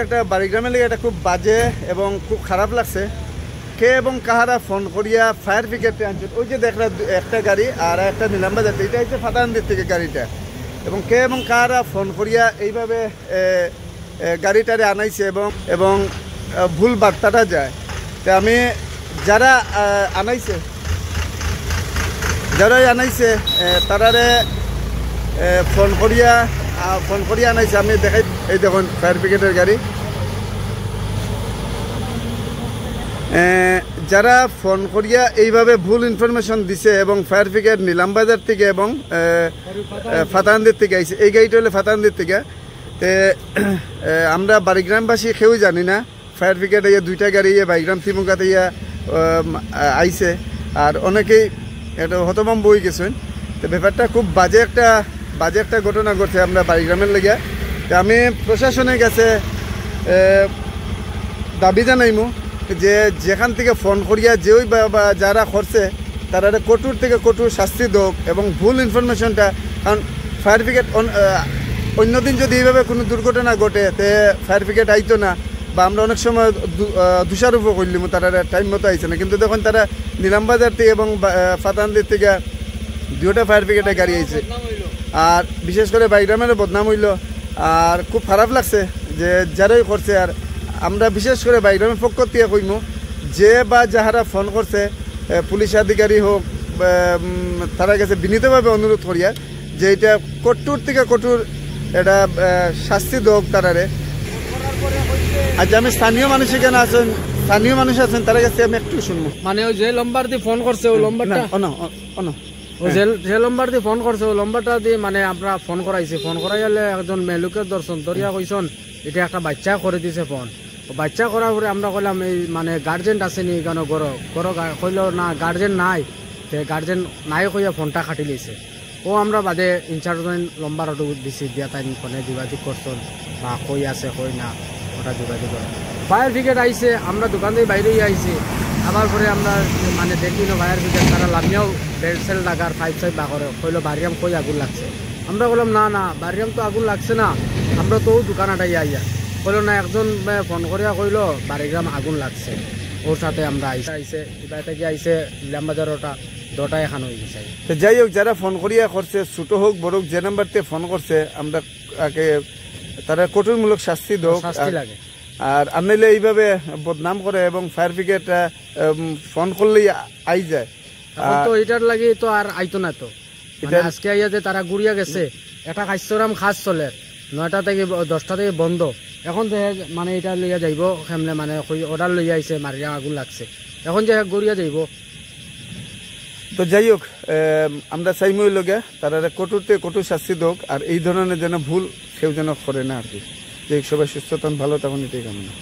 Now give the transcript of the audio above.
একটা বাড়িগ্রামের লেগে একটা খুব বাজে এবং খুব খারাপ লাগছে। কে এবং কাহারা ফোন করিয়া ফায়ার ব্রিগেডে আনছেন। ওই যে দেখলা একটা গাড়ি আর একটা নিলামবাজার, এটা হচ্ছে ফাতানদের থেকে গাড়িটা, এবং কে এবং কাহারা ফোন করিয়া এইভাবে গাড়িটারে আনাইছে এবং ভুল বার্তাটা যায়। তো আমি যারাই আনাইছে তারারে ফোন করিয়া আনাইছে। আমি দেখাই, এই দেখুন ফায়ার ব্রিগেডের গাড়ি। যারা ফোন করিয়া এইভাবে ভুল ইনফরমেশন দিছে এবং ফায়ার ব্রিগেড নিলামবাজার থেকে এবং ফাতানদের থেকে আইছে। এই গাড়িটা হলে ফাতানদের থেকে। আমরা বাড়িগ্রামবাসী কেউ জানি না ফায়ার ব্রিগেড ইয়ে দুইটা গাড়ি বাড়িগ্রাম তিমুকাতে আইছে, আর অনেকেই এটা হতভম্ব হয়ে গেছেন। তো ব্যাপারটা খুব বাজে একটা ঘটনা ঘটছে আমরা বাড়িগ্রামের লেগে। তো আমি প্রশাসনের কাছে দাবি জানাইমু যে যেখান থেকে ফোন করিয়া যেই বা যারা করছে তারা কঠোর থেকে কঠোর শাস্তি দোক এবং ভুল ইনফরমেশনটা, কারণ ফায়ার ব্রিগেড অন্যদিন যদি এইভাবে কোনো দুর্ঘটনা ঘটে তে ফায়ার ব্রিগেড আইতো না, বা আমরা অনেক সময় দোষারোপও করলিম তারা টাইম মতো আইছে না। কিন্তু দেখুন তারা নিলামবাজার থেকে এবং ফাতানদের থেকে দুটা ফায়ার ব্রিগেডের গাড়ি আইছে, আর বিশেষ করে বাড়িগ্রামের বদনাম হইল। আর খুব খারাপ লাগছে যে যারাই করছে। আর আমরা বিশেষ করে বাড়িগ্রামের পক্ষ থেকে কইমু যে বা যাহারা ফোন করছে পুলিশ আধিকারী হোক, তারা কাছে বিনীতভাবে অনুরোধ করিয়া যে এটা কঠোর থেকে কঠোর এটা শাস্তি দোক তারারে। আচ্ছা, আমি স্থানীয় মানুষ এখানে আছেন, তার কাছে আমি একটু শুনবো। মানে ওই যে লম্বার দিয়ে ফোন করছে ওই লম্বারটা যে লম্বার দিয়ে ফোন করছে ওই লম্বারটা দিয়ে মানে আমরা ফোন করাইলে একজন মেলুকের দর্শন ধরিয়া কইসন এটা একটা বাচ্চা করে দিছে ফোন। বাচ্চা করার পরে আমরা কইলাম এই মানে গার্জেন আসেনি কেন গর কইল না গার্জেন নাই, গার্জেন নাই কইয়া ফোনটা কাটি লিছে। ও আমরা বাদে ইনচার্জ লম্বার অটো দিছি দিয়া তাই ফোনে যোগাযোগ করছেন বা কই আছে কই না ওটা যোগাযোগ করে। ফায়ার ব্রিগেড আইছে, আমরা দোকান থেকে বাইরে আইছি। আবার পরে আমরা মানে দেখি না ফায়ার ব্রিগেড তারা লামিয়াও বেড সেল লাগার পাইপ বাগরে কইলো বাড়িয়াম কই আগুন লাগছে। আমরা বললাম না বাড়িয়াম তো আগুন লাগছে না, আমরা তো দোকানটাই আইয়া কইলো না একজন ফোন করিয়া কইলো বাড়িগ্রাম আগুন লাগছে। ওর সাথে আমরা আইছে এবার থেকে আইছে নিলামবাজার ওটা দটা এখন হয়ে গেছে। যাই হোক, যারা ফোন করিয়া করছে ছোট হোক বড় হোক, যে নাম্বারতে ফোন করছে আমরা তারা কঠোরমূলক শাস্তি দোক লাগে। আর আনলে এইভাবে বদনাম করে এবং ফায়ার ব্রিগেড ফোন করলেই আই যায়। তো এটার লাগে তো আর আইতো না। তো আজকে আইয়া যে তারা গুড়িয়া গেছে, এটা কাশ্যরাম খাস চলে 9টা থেকে 10টা থেকে বন্ধ। এখন যে মানে এটা লইয়া যাইব সামনে মানে অর্ডার লইয়া আইছে মারিয়া আগুন লাগছে, এখন যে গড়িয়া যাইব। তো যাই হোক, আমরা চাইমই লগে তারা কঠোর শাস্তি দোক, আর এই ধরনের যেন ভুল কেউ যেন করে না আর কি। যে সবাই সুস্থ ভালো তখন এটাই কামনা।